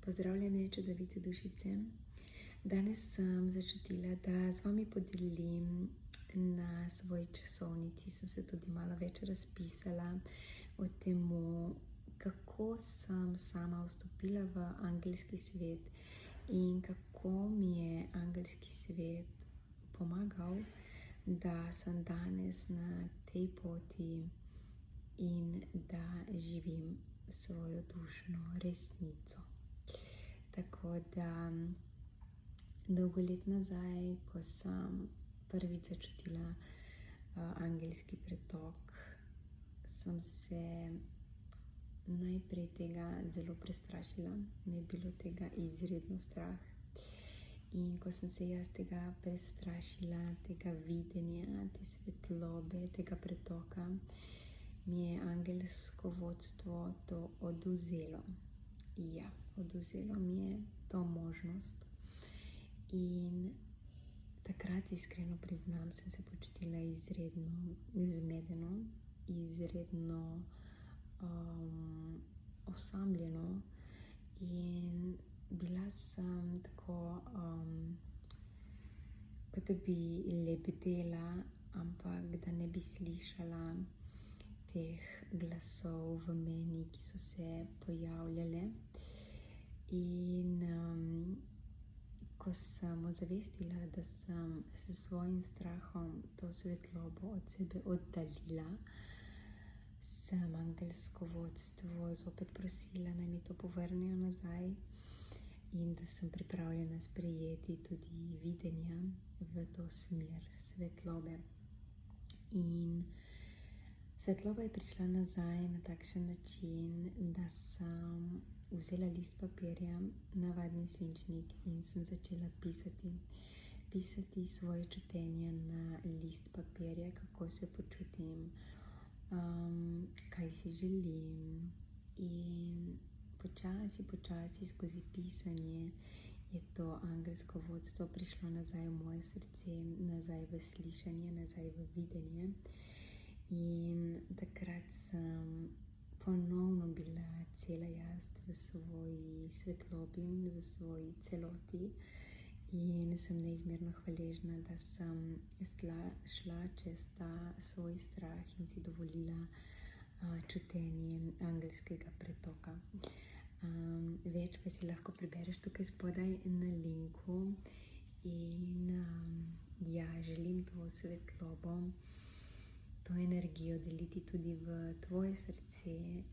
Pozdravljene, čudovite dušice. Danes sem začutila, da z vami podelim na svoji časovnici. Sem se tudi malo več razpisala o temu, kako sem sama vstopila v angelski svet in kako mi je angelski svet pomagal, da sem danes na tej poti in da živim svojo dušno resnico. Tako da dolgo let nazaj, ko sem prvič začutila angelski pretok, sem se najprej tega zelo prestrašila. Me je bilo tega izredno strah. In ko sem se jaz tega prestrašila, tega videnja, te svetlobe, tega pretoka, mi je angelsko vodstvo to odvzelo. Ja, odvzelo mi je to možnost. In takrat, iskreno priznam, sem se počutila izredno zmedeno, izredno osamljeno in bila sem tako, kot da bi lebdela, ampak da ne bi slišala teh glasov v meni, ki so se pojavljale. In ko sem ozavestila, da sem s svojim strahom to svetlobo od sebe oddaljila, sem angelsko vodstvo zopet prosila, naj mi to povrnejo nazaj in da sem pripravljena sprejeti tudi videnja v to smer svetlobe. In svetloba je prišla nazaj na takšen način, da sem vzela list papirja, navadni svinčnik, in sem začela pisati svoje čutenje na list papirja, kako se počutim, kaj si želim. In počasi skozi pisanje je to angelsko vodstvo prišlo nazaj v moje srce, nazaj v slišanje, nazaj v videnje. In takrat sem ponovno bila cela jaz v svoji svetlobi, v svoji celoti, in sem neizmerno hvaležna, da sem šla čez ta svoj strah in si dovolila čutenje angelskega pretoka. Več pa si lahko prebereš tukaj spodaj na linku. In želim to svetlobo, to energijo deliti tudi v tvoje srce